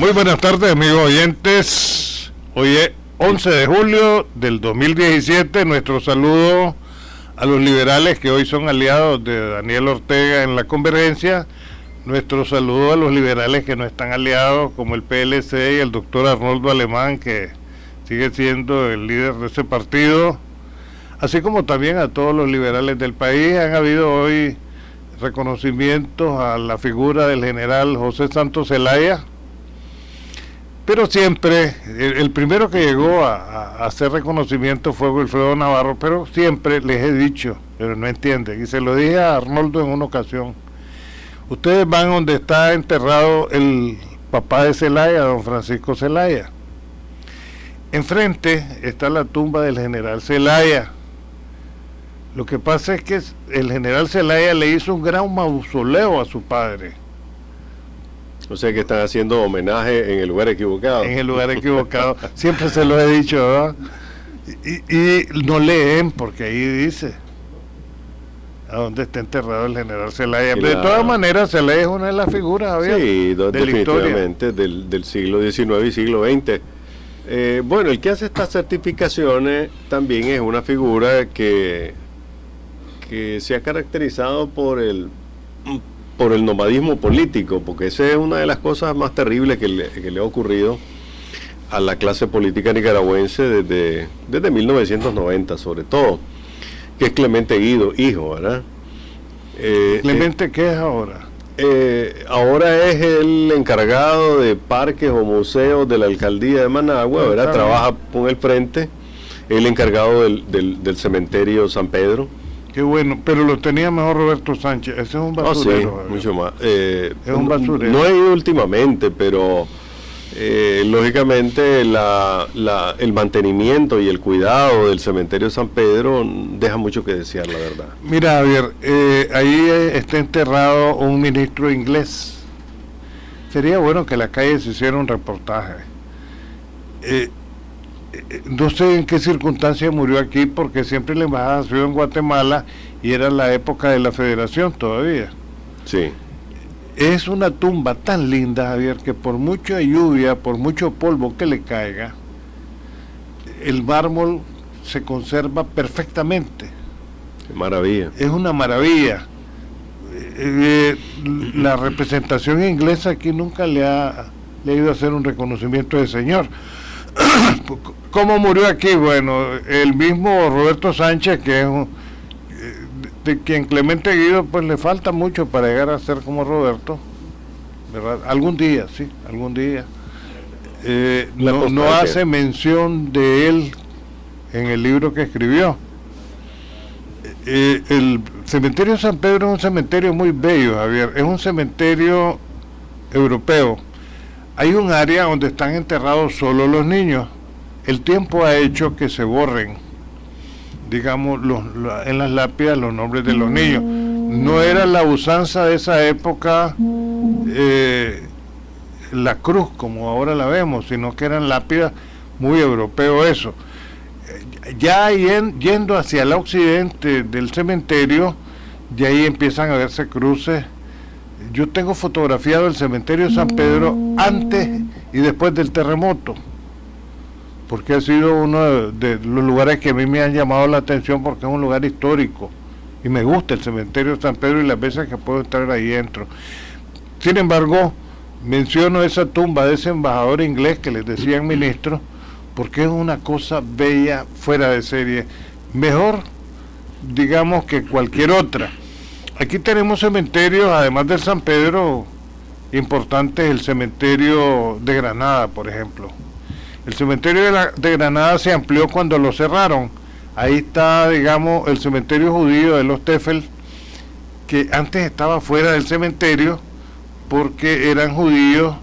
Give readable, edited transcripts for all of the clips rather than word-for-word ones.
Muy buenas tardes, amigos oyentes. Hoy es 11 de julio del 2017. Nuestro saludo a los liberales que hoy son aliados de Daniel Ortega en la Convergencia. Nuestro saludo a los liberales que no están aliados, como el PLC y el doctor Arnoldo Alemán, que sigue siendo el líder de ese partido. Así como también a todos los liberales del país. Han habido hoy reconocimientos a la figura del general José Santos Zelaya, pero siempre, el primero que llegó a hacer reconocimiento fue Wilfredo Navarro, pero siempre les he dicho, pero no entienden, y se lo dije a Arnoldo en una ocasión: ustedes van donde está enterrado el papá de Zelaya, don Francisco Zelaya. Enfrente está la tumba del general Zelaya. Lo que pasa es que el general Zelaya le hizo un gran mausoleo a su padre. O sea que están haciendo homenaje en el lugar equivocado. En el lugar equivocado. Siempre se lo he dicho, ¿verdad? Y no leen, porque ahí dice a dónde está enterrado el general Zelaya. Pero de todas maneras, Zelaya es una de las figuras, Javier, sí, de definitivamente, del siglo XIX y siglo XX. Bueno, el que hace estas certificaciones también es una figura que se ha caracterizado por el nomadismo político, porque esa es una de las cosas más terribles que le ha ocurrido a la clase política nicaragüense desde 1990, sobre todo, que es Clemente Guido, hijo, ¿verdad? ¿Clemente qué es ahora? Ahora es el encargado de parques o museos de la alcaldía de Managua, ¿verdad? Trabaja con el frente, el encargado del cementerio San Pedro. Qué bueno, pero lo tenía mejor Roberto Sánchez. Ese es un basurero. Sí, mucho más. Es un basurero. No he ido últimamente, pero lógicamente el mantenimiento y el cuidado del cementerio San Pedro deja mucho que desear, la verdad. Mira, Javier, ahí está enterrado un ministro inglés. Sería bueno que en la calle se hiciera un reportaje. No sé en qué circunstancia murió aquí, porque siempre la embajada ha sido en Guatemala y era la época de la Federación todavía. Sí. Es una tumba tan linda, Javier, que por mucha lluvia, por mucho polvo que le caiga, el mármol se conserva perfectamente. Qué maravilla. Es una maravilla. La representación inglesa aquí nunca le ha ido a hacer un reconocimiento de señor. ¿Cómo murió aquí? Bueno, el mismo Roberto Sánchez, que es de quien Clemente Guido pues le falta mucho para llegar a ser como Roberto, ¿verdad? Algún día, sí, algún día. No hace mención de él en el libro que escribió. El cementerio San Pedro es un cementerio muy bello, Javier. Es un cementerio europeo. Hay un área donde están enterrados solo los niños. El tiempo ha hecho que se borren, digamos, en las lápidas los nombres de los niños. No era la usanza de esa época la cruz como ahora la vemos, sino que eran lápidas muy europeo eso. Ya yendo hacia el occidente del cementerio, de ahí empiezan a verse cruces. Yo tengo fotografiado el cementerio San Pedro antes y después del terremoto, porque ha sido uno de los lugares que a mí me han llamado la atención, porque es un lugar histórico y me gusta el cementerio San Pedro y las veces que puedo estar ahí dentro. Sin embargo, menciono esa tumba de ese embajador inglés que les decían ministro, porque es una cosa bella, fuera de serie, mejor, digamos, que cualquier otra. Aquí tenemos cementerios, además del San Pedro, importantes, el cementerio de Granada, por ejemplo. El cementerio de Granada se amplió cuando lo cerraron. Ahí está, digamos, el cementerio judío de los Tefel, que antes estaba fuera del cementerio porque eran judíos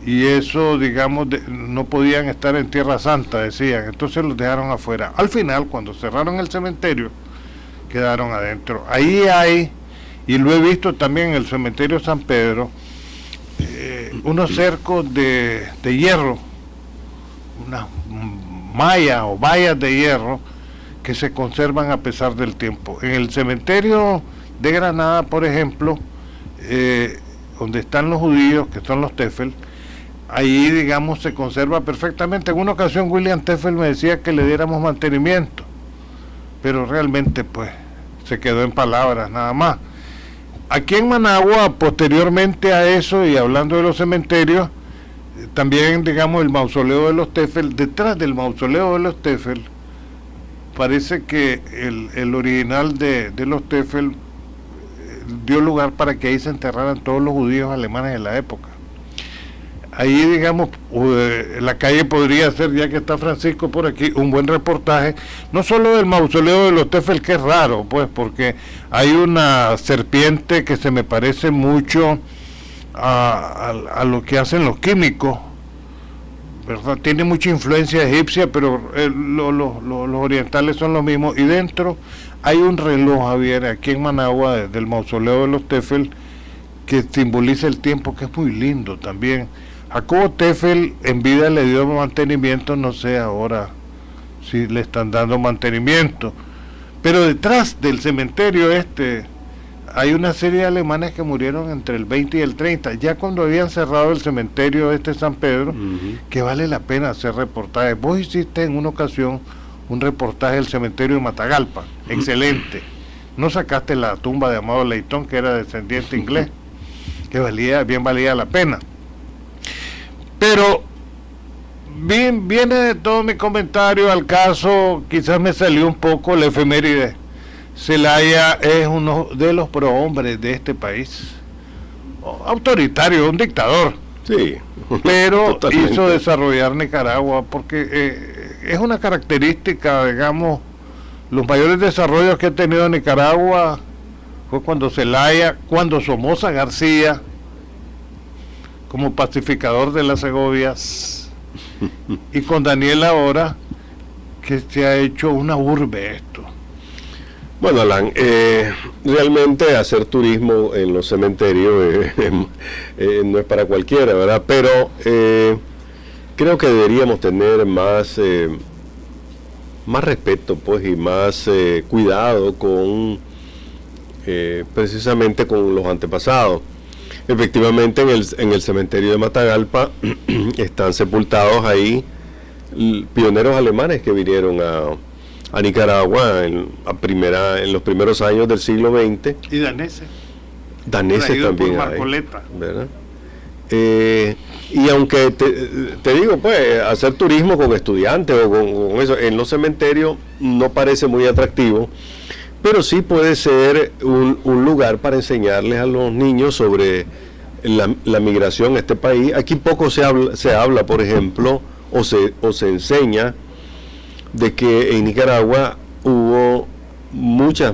y eso, digamos, no podían estar en Tierra Santa, decían. Entonces los dejaron afuera. Al final, cuando cerraron el cementerio, quedaron adentro. Ahí hay, y lo he visto también en el cementerio San Pedro, unos cercos de hierro, unas mallas o vallas de hierro que se conservan a pesar del tiempo. En el cementerio de Granada, por ejemplo, donde están los judíos, que son los Tefel, ahí, digamos, se conserva perfectamente. En una ocasión William Teffel me decía que le diéramos mantenimiento, pero realmente pues se quedó en palabras nada más. Aquí en Managua, posteriormente a eso, y hablando de los cementerios, también, digamos, el mausoleo de los Teffel, detrás del mausoleo de los Teffel, parece que el original de los Teffel dio lugar para que ahí se enterraran todos los judíos alemanes de la época. Ahí, digamos, la calle podría ser, ya que está Francisco por aquí, un buen reportaje, no solo del mausoleo de los Teffel, que es raro, pues, porque hay una serpiente que se me parece mucho a lo que hacen los químicos, ¿verdad? Tiene mucha influencia egipcia, pero los orientales son los mismos. Y dentro hay un reloj, Javier, aquí en Managua, del mausoleo de los Teffel, que simboliza el tiempo, que es muy lindo también. Jacobo Teffel en vida le dio mantenimiento, no sé ahora si le están dando mantenimiento, pero detrás del cementerio hay una serie de alemanes que murieron entre el 20 y el 30, ya cuando habían cerrado el cementerio San Pedro, que vale la pena hacer reportajes. Vos hiciste en una ocasión un reportaje del cementerio de Matagalpa, excelente. No sacaste la tumba de Amado Leitón, que era descendiente inglés, que bien valía la pena. Pero viene de todo mi comentario al caso, quizás me salió un poco la efeméride. Zelaya es uno de los prohombres de este país, autoritario, un dictador, sí, pero totalmente. Hizo desarrollar Nicaragua, porque es una característica, digamos, los mayores desarrollos que ha tenido Nicaragua fue cuando Zelaya, cuando Somoza García, como pacificador de las Segovias, y con Daniel ahora, que se ha hecho una urbe esto. Bueno, Alan, realmente hacer turismo en los cementerios no es para cualquiera, ¿verdad? Pero creo que deberíamos tener más respeto, pues, y más cuidado con precisamente con los antepasados. Efectivamente, en el cementerio de Matagalpa están sepultados ahí pioneros alemanes que vinieron a Nicaragua en los primeros años del siglo XX. Y daneses. Daneses también por hay, Marcoleta. ¿verdad? Y aunque te digo, pues, hacer turismo con estudiantes o con eso en los cementerios no parece muy atractivo, pero sí puede ser un lugar para enseñarles a los niños sobre la migración a este país. Aquí poco se habla, por ejemplo, o se enseña de que en Nicaragua hubo muchas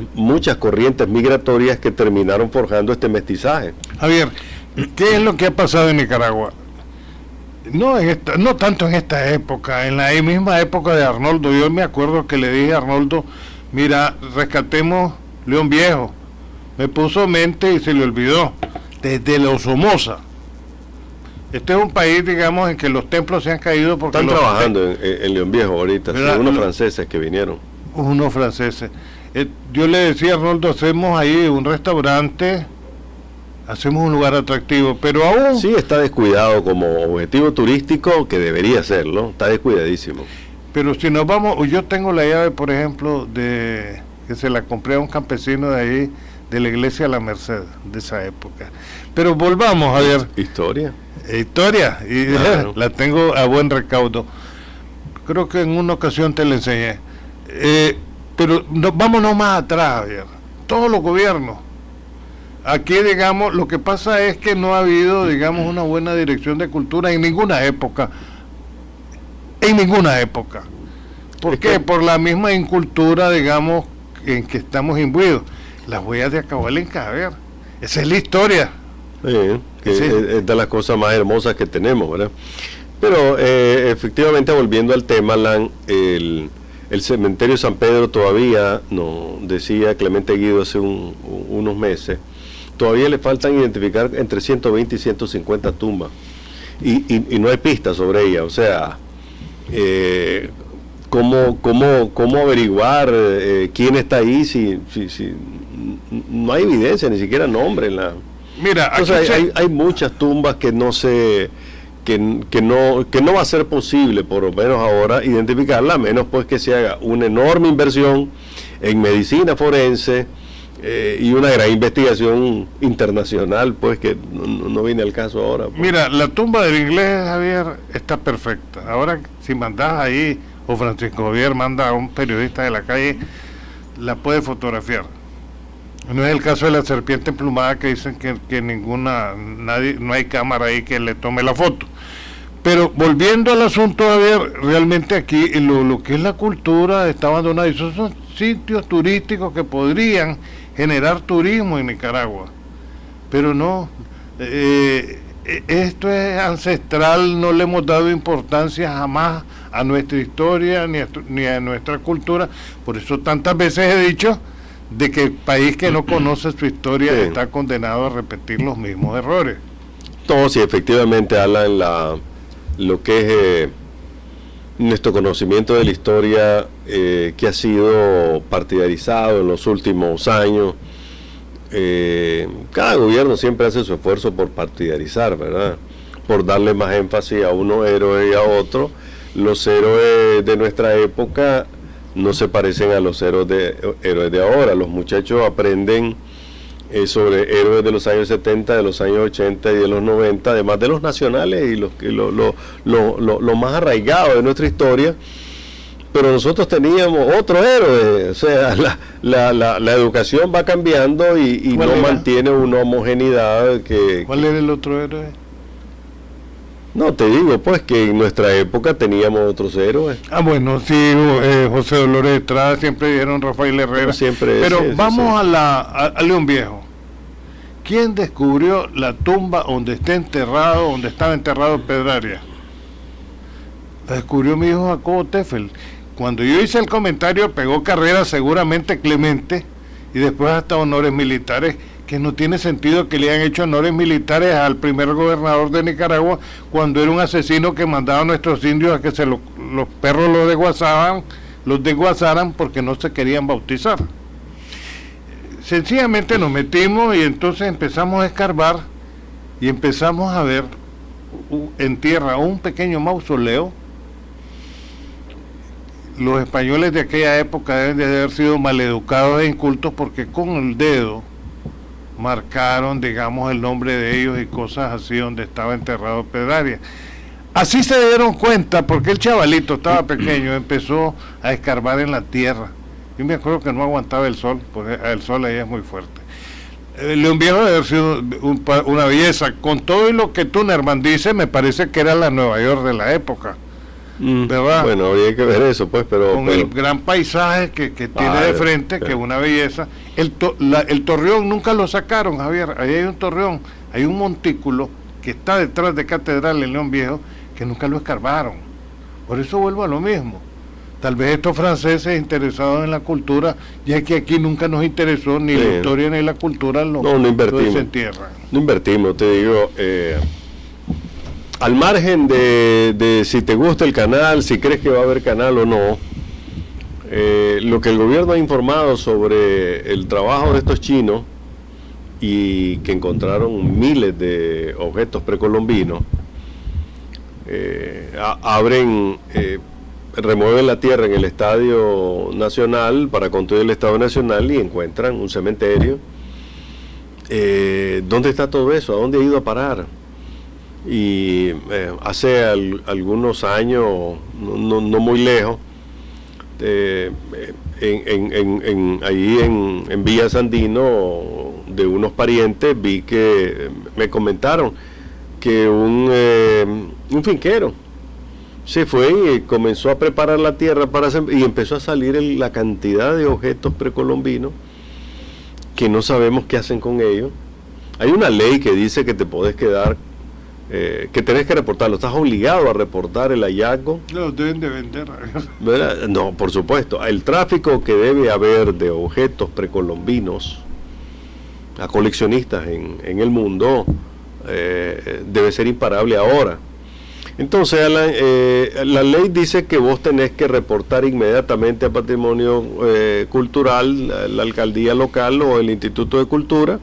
corrientes migratorias que terminaron forjando este mestizaje. Javier, ¿qué es lo que ha pasado en Nicaragua? No tanto en esta época, en la misma época de Arnoldo. Yo me acuerdo que le dije a Arnoldo, mira, rescatemos León Viejo. Me puso mente y se le olvidó. Desde los Somoza. Este es un país, digamos, en que los templos se han caído porque... Están trabajando en León Viejo ahorita, sí, unos franceses que vinieron. Unos franceses. Yo le decía a Arnoldo, hacemos ahí un restaurante, hacemos un lugar atractivo, pero aún... Sí, está descuidado como objetivo turístico, que debería serlo, está descuidadísimo. Pero si nos vamos, yo tengo la llave, por ejemplo, que se la compré a un campesino de ahí, de la iglesia La Merced, de esa época. Pero volvamos, Javier. Historia, y claro. La tengo a buen recaudo. Creo que en una ocasión te la enseñé. Pero vámonos más atrás, Javier. Todos los gobiernos. Aquí, digamos, lo que pasa es que no ha habido, digamos, una buena dirección de cultura en ninguna época. En ninguna época. ¿Por qué? Por la misma incultura, digamos, en que estamos imbuidos. Las huellas de Acahualinca, a ver. Esa es la historia. Es de las cosas más hermosas que tenemos, ¿verdad? Pero efectivamente, volviendo al tema, Alan, el cementerio San Pedro todavía, no decía Clemente Guido hace unos meses, todavía le faltan identificar entre 120 y 150 tumbas. Y no hay pistas sobre ella, o sea... ¿Cómo averiguar quién está ahí si no hay evidencia, ni siquiera nombre en la... Mira, hay muchas tumbas que no se que no va a ser posible, por lo menos ahora, identificarla, a menos pues que se haga una enorme inversión en medicina forense y una gran investigación internacional, pues que no viene al caso ahora. Pues. Mira, la tumba del inglés, Javier, está perfecta. Ahora, si mandas ahí, o Francisco Javier manda a un periodista de la calle, la puede fotografiar. No es el caso de la serpiente emplumada, que dicen que no hay cámara ahí que le tome la foto. Pero volviendo al asunto, Javier, realmente aquí lo que es la cultura está abandonada. Esos son sitios turísticos que podrían generar turismo en Nicaragua. Pero no, esto es ancestral, no le hemos dado importancia jamás a nuestra historia ni a nuestra cultura. Por eso tantas veces he dicho de que el país que no conoce su historia está condenado a repetir los mismos errores. No, sí, efectivamente, Alan, lo que es nuestro conocimiento de la historia que ha sido partidarizado en los últimos años. Cada gobierno siempre hace su esfuerzo por partidarizar, ¿verdad? Por darle más énfasis a unos héroes y a otros. Los héroes de nuestra época no se parecen a los héroes de ahora. Los muchachos aprenden sobre héroes de los años 70, de los años 80 y de los 90, además de los nacionales y lo más arraigado de nuestra historia. Pero nosotros teníamos otro héroe, o sea, la educación va cambiando y no mantiene una homogeneidad que... ¿Cuál era el otro héroe? No, te digo, pues, que en nuestra época teníamos otros héroes. Ah, bueno, sí, José Dolores Estrada, siempre dijeron Rafael Herrera. Pero sí, vamos sí. a León Viejo. ¿Quién descubrió la tumba donde estaba enterrado Pedraria? La descubrió mi hijo Jacobo Teffel. Cuando yo hice el comentario, pegó carrera seguramente Clemente, y después hasta honores militares, que no tiene sentido que le hayan hecho honores militares al primer gobernador de Nicaragua cuando era un asesino que mandaba a nuestros indios a que los perros los desguazaran porque no se querían bautizar. Sencillamente nos metimos y entonces empezamos a escarbar y empezamos a ver en tierra un pequeño mausoleo. Los españoles de aquella época deben de haber sido maleducados e incultos porque con el dedo marcaron, digamos, el nombre de ellos y cosas así donde estaba enterrado Pedraria. Así se dieron cuenta porque el chavalito estaba pequeño, empezó a escarbar en la tierra. Yo me acuerdo que no aguantaba el sol, porque el sol ahí es muy fuerte. León Viejo debe haber sido una belleza. Con todo y lo que Tunerman dice, me parece que era la Nueva York de la época. ¿Verdad? Bueno, habría que ver eso, pues, pero... Con el gran paisaje que tiene de frente, que es una belleza. El torreón nunca lo sacaron, Javier. Ahí hay un torreón, hay un montículo que está detrás de Catedral en León Viejo, que nunca lo escarbaron. Por eso vuelvo a lo mismo. Tal vez estos franceses interesados en la cultura, ya que aquí nunca nos interesó ni la historia ni la cultura, no invertimos. Se entierran. No invertimos, te digo... Al margen de si te gusta el canal, si crees que va a haber canal o no, lo que el gobierno ha informado sobre el trabajo de estos chinos y que encontraron miles de objetos precolombinos, remueven la tierra en el Estadio Nacional para construir el Estadio Nacional y encuentran un cementerio. ¿Dónde está todo eso? ¿A dónde ha ido a parar? Y hace algunos años, no muy lejos, ahí en Villa Sandino, de unos parientes, vi que me comentaron que un finquero se fue y comenzó a preparar la tierra y empezó a salir la cantidad de objetos precolombinos que no sabemos qué hacen con ellos. Hay una ley que dice que te podés quedar, que tenés que reportarlo, estás obligado a reportar el hallazgo. Los deben de vender, ¿verdad? No, por supuesto. El tráfico que debe haber de objetos precolombinos a coleccionistas en el mundo debe ser imparable ahora. Entonces, la ley dice que vos tenés que reportar inmediatamente a Patrimonio Cultural, la alcaldía local o el Instituto de Cultura.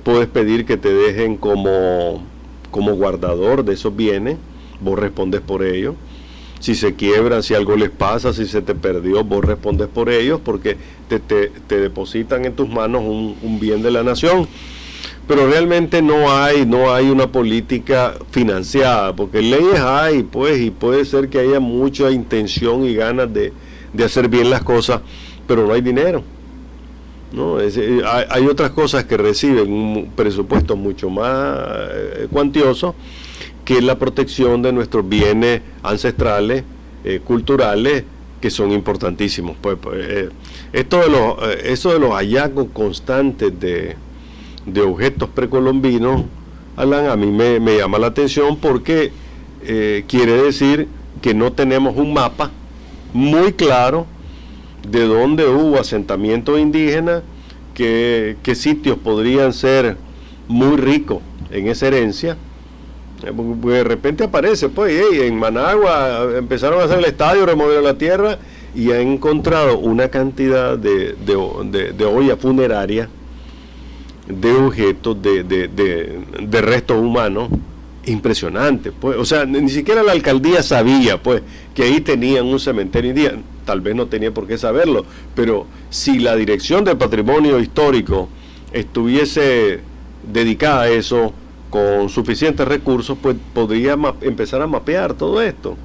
Puedes pedir que te dejen como como guardador de esos bienes, vos respondes por ellos. Si se quiebran, si algo les pasa, si se te perdió, vos respondes por ellos porque te depositan en tus manos un bien de la nación. Pero realmente no hay una política financiada, porque leyes hay, pues, y puede ser que haya mucha intención y ganas de hacer bien las cosas, pero no hay dinero, ¿no? Hay otras cosas que reciben un presupuesto mucho más cuantioso, que es la protección de nuestros bienes ancestrales, culturales, que son importantísimos. Eso de los hallazgos constantes de objetos precolombinos, Alan, a mí me llama la atención porque quiere decir que no tenemos un mapa muy claro de dónde hubo asentamientos indígenas, qué sitios podrían ser muy ricos en esa herencia. Porque de repente aparece, pues, en Managua empezaron a hacer el estadio, removieron la tierra y han encontrado una cantidad de ollas funerarias, de objetos, de restos humanos impresionantes, pues. O sea, ni siquiera la alcaldía sabía, pues, que ahí tenían un cementerio indígena. Tal vez no tenía por qué saberlo, pero si la Dirección del Patrimonio Histórico estuviese dedicada a eso con suficientes recursos, pues podría empezar a mapear todo esto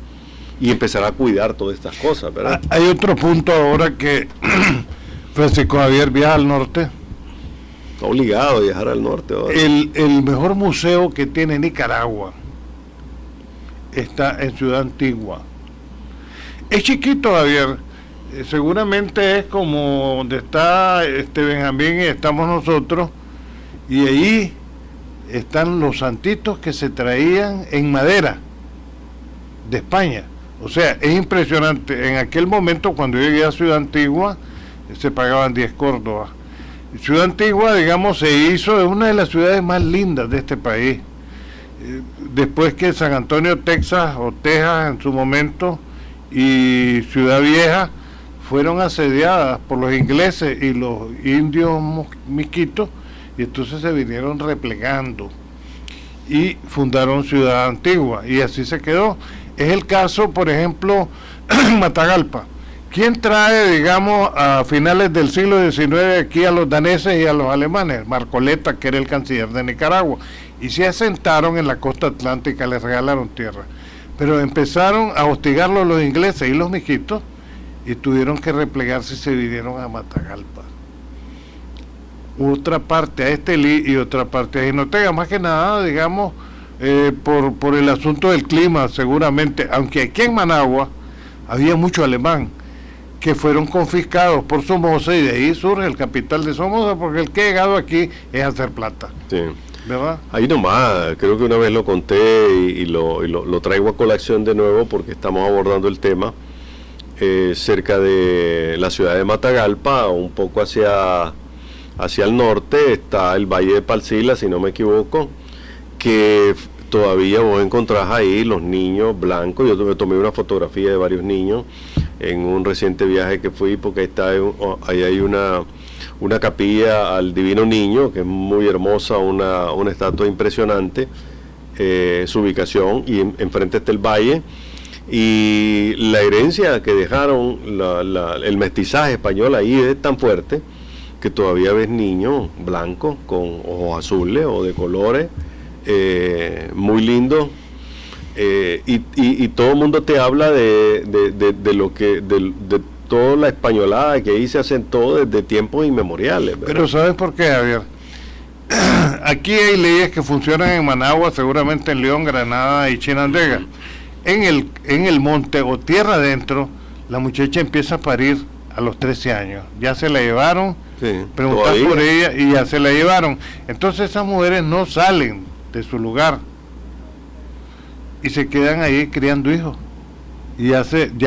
y empezar a cuidar todas estas cosas, ¿verdad? Hay otro punto ahora que Francisco Javier viaja al norte. Está obligado a viajar al norte ahora. El mejor museo que tiene Nicaragua está en Ciudad Antigua. Es chiquito, Javier. Seguramente es como donde está Benjamín y estamos nosotros, y ahí están los santitos que se traían en madera de España. O sea, es impresionante. En aquel momento, cuando yo llegué a Ciudad Antigua, se pagaban 10 córdobas. Ciudad Antigua, digamos, se hizo de una de las ciudades más lindas de este país. Después que San Antonio, Texas, o Texas en su momento, y Ciudad Vieja fueron asediadas por los ingleses y los indios miquitos, y entonces se vinieron replegando y fundaron Ciudad Antigua, y así se quedó. Es el caso, por ejemplo, Matagalpa. ¿Quién trae, digamos, a finales del siglo XIX aquí a los daneses y a los alemanes? Marcoleta, que era el canciller de Nicaragua, y se asentaron en la costa atlántica, les regalaron tierra, pero empezaron a hostigarlos los ingleses y los miquitos, y tuvieron que replegarse y se vinieron a Matagalpa. Otra parte a Estelí y otra parte a Jinotega, más que nada, digamos, por el asunto del clima, seguramente, aunque aquí en Managua había mucho alemán, que fueron confiscados por Somoza, y de ahí surge el capital de Somoza, porque el que ha llegado aquí es a hacer plata. Sí. ¿Verdad? Ahí nomás, creo que una vez lo conté y lo traigo a colación de nuevo porque estamos abordando el tema. Cerca de la ciudad de Matagalpa, un poco hacia el norte, está el Valle de Palsila, si no me equivoco, que todavía vos encontrás ahí los niños blancos. Yo tomé una fotografía de varios niños en un reciente viaje que fui, porque ahí hay una capilla al Divino Niño, que es muy hermosa, una estatua impresionante, su ubicación, y enfrente está el valle, y la herencia que dejaron, el mestizaje español ahí es tan fuerte que todavía ves niños blancos con ojos azules o de colores, muy lindos. Y todo el mundo te habla de toda la españolada que ahí se asentó desde tiempos inmemoriales, ¿verdad? Pero ¿sabes por qué, Javier? Aquí hay leyes que funcionan en Managua, seguramente en León, Granada y Chinandega. En el monte o tierra adentro, la muchacha empieza a parir a los 13 años. Ya se la llevaron, sí, preguntar por ella y ya se la llevaron. Entonces esas mujeres no salen de su lugar y se quedan ahí criando hijos. Y ya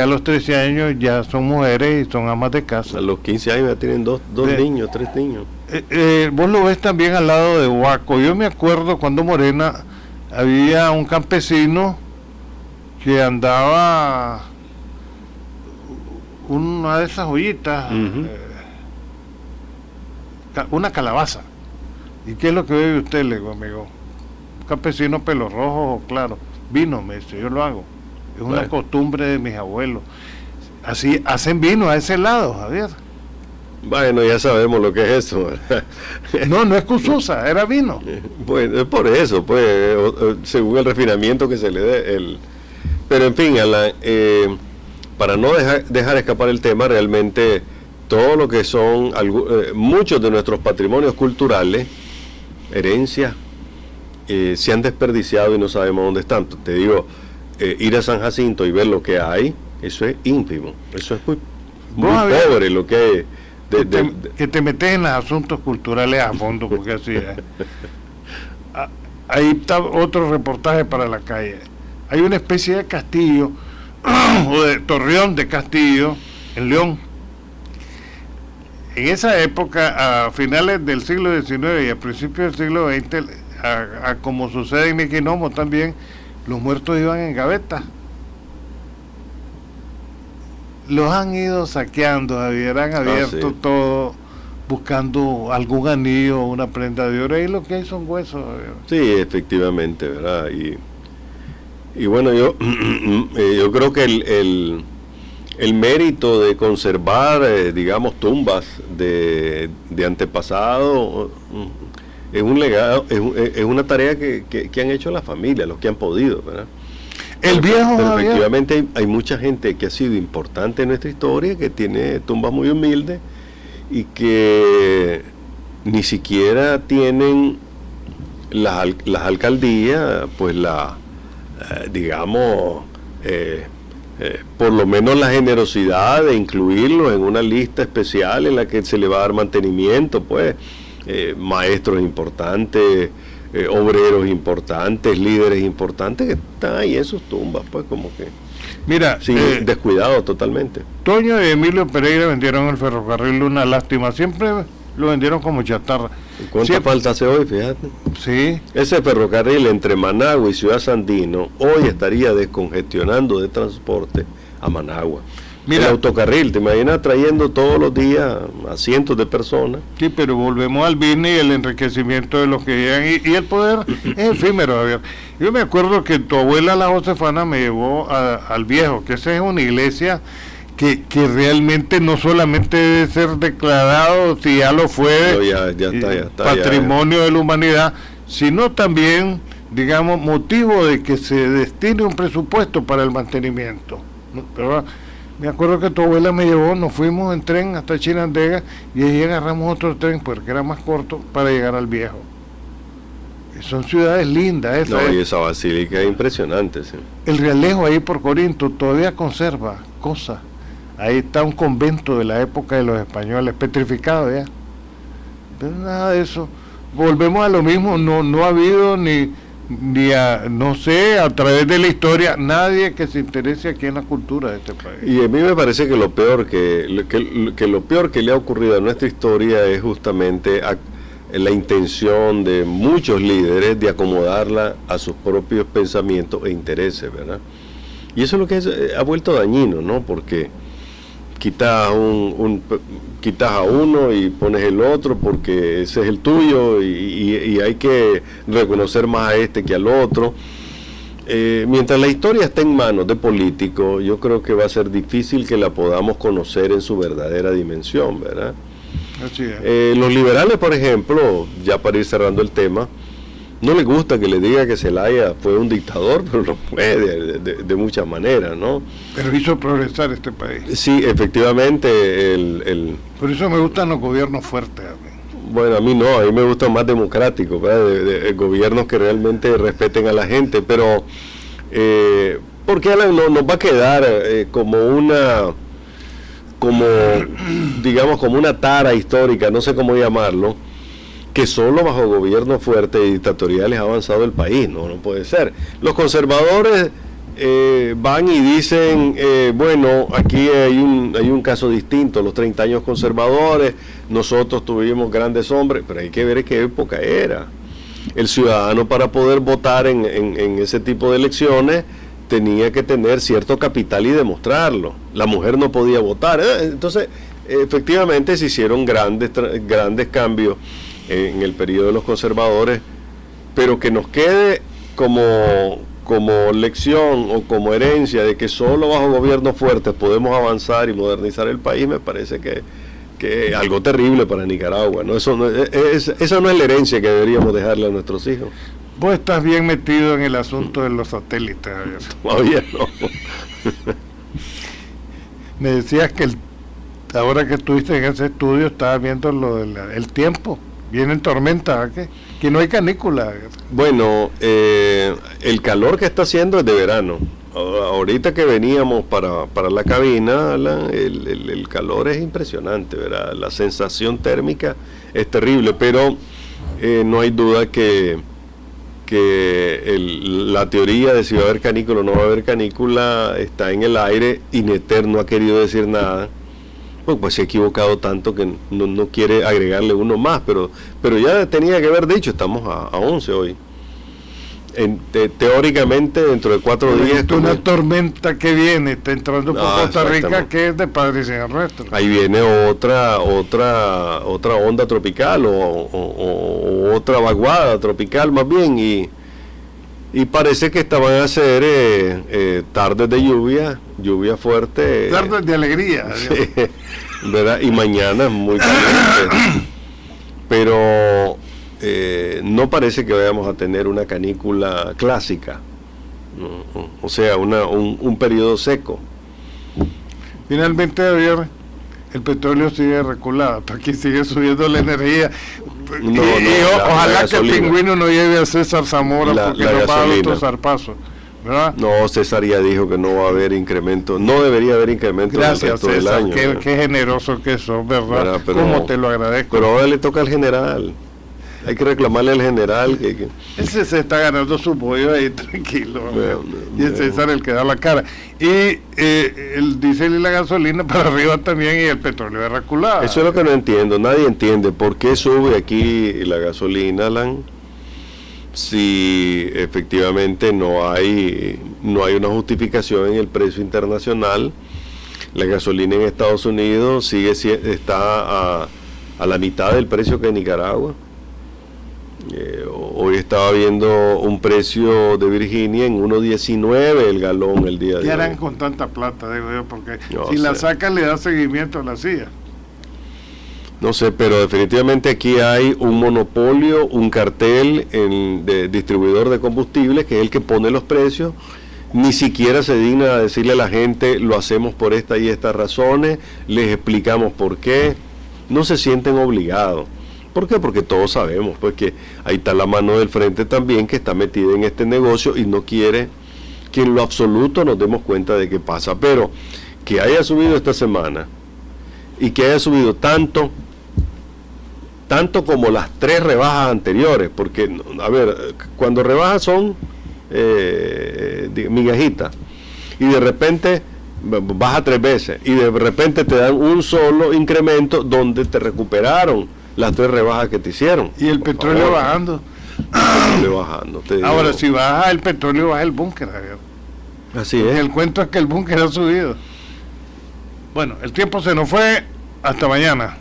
a los 13 años ya son mujeres y son amas de casa. A los 15 años ya tienen dos niños, 3 niños. Vos lo ves también al lado de Huaco. Yo me acuerdo cuando Morena había un campesino que andaba una de esas ollitas, una calabaza. ¿Y qué es lo que bebe usted, le digo, amigo? campesinos pelos rojos o claros. Vino, me dice, yo lo hago. Es una costumbre de mis abuelos. Así hacen vino a ese lado, Javier. Bueno, ya sabemos lo que es eso. No es cususa, era vino. Bueno, es por eso, pues, según el refinamiento que se le dé. Pero en fin, Alan, para no dejar escapar el tema, realmente todo lo que son muchos de nuestros patrimonios culturales, herencias, se han desperdiciado y no sabemos dónde están. Te digo, ir a San Jacinto y ver lo que hay, eso es ínfimo, eso es muy pobre lo que hay. Que te metes en los asuntos culturales a fondo, porque así es. Ahí está otro reportaje para la calle. Hay una especie de castillo, o de torreón de castillo, en León. En esa época, a finales del siglo XIX y a principios del siglo XX, como sucede en Niquinomo también, los muertos iban en gavetas. Los han ido saqueando, Javier, han abierto todo, buscando algún anillo, una prenda de oro, y lo que hay son huesos, Javier. Sí, efectivamente, ¿verdad? Y bueno, yo creo que el mérito de conservar, digamos, tumbas de antepasados es un legado, es una tarea que han hecho las familias, los que han podido, ¿verdad? Pero efectivamente hay mucha gente que ha sido importante en nuestra historia, que tiene tumbas muy humildes y que ni siquiera tienen las alcaldías, pues digamos, por lo menos la generosidad de incluirlos en una lista especial en la que se le va a dar mantenimiento, pues, maestros importantes, obreros importantes, líderes importantes que están ahí en sus tumbas, pues como que mira, descuidado totalmente. Toño y Emilio Pereira vendieron el ferrocarril, una lástima, siempre lo vendieron como chatarra. ¿Cuánta falta hace hoy, fíjate? Sí. Ese ferrocarril entre Managua y Ciudad Sandino hoy estaría descongestionando de transporte a Managua. Mira, el autocarril, ¿te imaginas trayendo todos los días a cientos de personas? Sí, pero volvemos al business y el enriquecimiento de los que llegan, y el poder es efímero, Javier. Yo me acuerdo que tu abuela, la Josefana, me llevó al Viejo, que esa es una iglesia que realmente no solamente debe ser declarado, si ya lo fue, ya está, patrimonio de la humanidad, sino también, digamos, motivo de que se destine un presupuesto para el mantenimiento. Pero me acuerdo que tu abuela me llevó, nos fuimos en tren hasta Chinandega y ahí agarramos otro tren porque era más corto para llegar al Viejo. Son ciudades lindas. Y esa basílica es impresionante. Sí. El Realejo ahí por Corinto todavía conserva cosas. Ahí está un convento de la época de los españoles, petrificado ya. Pero nada de eso. Volvemos a lo mismo, no ha habido no sé, a través de la historia, nadie que se interese aquí en la cultura de este país. Y a mí me parece que lo peor que le ha ocurrido a nuestra historia es justamente la intención de muchos líderes de acomodarla a sus propios pensamientos e intereses, ¿verdad? Y eso es lo que ha vuelto dañino, ¿no? Porque quitas a uno y pones el otro porque ese es el tuyo y hay que reconocer más a este que al otro. Mientras la historia está en manos de políticos, yo creo que va a ser difícil que la podamos conocer en su verdadera dimensión, ¿verdad? Así es. Los liberales, por ejemplo, ya para ir cerrando el tema, no les gusta que le diga que Zelaya fue un dictador, pero lo fue de muchas maneras, ¿no? Pero hizo progresar este país. Sí, efectivamente. Por eso me gustan los gobiernos fuertes a mí. Bueno, a mí no, a mí me gustan más democráticos, de gobiernos que realmente respeten a la gente, pero porque nos va a quedar digamos, como una tara histórica, no sé cómo llamarlo, que solo bajo gobiernos fuertes y dictatoriales ha avanzado el país. No puede ser. Los conservadores van y dicen, bueno, aquí hay un caso distinto, los 30 años conservadores, nosotros tuvimos grandes hombres, pero hay que ver qué época era. El ciudadano, para poder votar en ese tipo de elecciones, tenía que tener cierto capital y demostrarlo. La mujer no podía votar. Entonces, efectivamente se hicieron grandes cambios en el periodo de los conservadores, pero que nos quede como lección o como herencia de que solo bajo gobiernos fuertes podemos avanzar y modernizar el país, me parece que es algo terrible para Nicaragua, ¿no? Esa no es la herencia que deberíamos dejarle a nuestros hijos. Vos estás bien metido en el asunto de los satélites, Javier. Todavía no. Me decías que ahora que estuviste en ese estudio estabas viendo lo del tiempo. Vienen tormentas, que no hay canícula. Bueno, el calor que está haciendo es de verano. Ahorita que veníamos para la cabina, Alan, el calor es impresionante, ¿verdad? La sensación térmica es terrible, pero no hay duda que la teoría de si va a haber canícula o no va a haber canícula está en el aire. Ineter no ha querido decir nada, pues se ha equivocado tanto que no quiere agregarle uno más, pero ya tenía que haber dicho, estamos a 11 hoy. Teóricamente dentro de 4 días... Una tormenta que viene, está entrando por Costa Rica, que es de padre y sin arresto. Ahí viene otra onda tropical o otra vaguada tropical más bien, y parece que esta van a ser tardes de lluvia fuerte. Tardes de alegría. ¿Verdad? Y mañana es muy caliente. Pero no parece que vayamos a tener una canícula clásica, ¿no? O sea, un periodo seco. Finalmente, Javier, el petróleo sigue reculado, aquí sigue subiendo la energía. Ojalá que el pingüino no lleve a César Zamora porque nos va a dar otro zarpazo, ¿verdad? No, César ya dijo que no va a haber incremento, no debería haber incremento. Gracias, el resto César, del año, qué generoso que sos, ¿verdad? ¿Cómo te lo agradezco? Pero ahora le toca al general. Hay que reclamarle al general que... Ese se está ganando su pollo ahí tranquilo, y es César el que da la cara. Y el diésel y la gasolina para arriba también, y el petróleo es reculado. Eso es lo que no entiendo, nadie entiende por qué sube aquí la gasolina, Alan, si efectivamente no hay una justificación en el precio internacional. La gasolina en Estados Unidos está a la mitad del precio que en Nicaragua. Hoy estaba viendo un precio de Virginia en 1.19 el galón el día de hoy. ¿Qué harán con tanta plata, digo yo? Porque si la sacan le da seguimiento a la CIA. No sé, pero definitivamente aquí hay un monopolio, un cartel de distribuidor de combustibles que es el que pone los precios. Ni siquiera se digna a decirle a la gente, lo hacemos por esta y estas razones, les explicamos por qué. No se sienten obligados. ¿Por qué? Porque todos sabemos pues que ahí está la mano del frente también que está metida en este negocio y no quiere que en lo absoluto nos demos cuenta de qué pasa. Pero que haya subido esta semana y que haya subido tanto como las 3 rebajas anteriores, porque, a ver, cuando rebajas son migajitas y de repente baja 3 veces y de repente te dan un solo incremento donde te recuperaron las 3 rebajas que te hicieron. Y el petróleo bajando. Ahora, si baja el petróleo, baja el búnker. Así es. El cuento es que el búnker ha subido. Bueno, el tiempo se nos fue. Hasta mañana.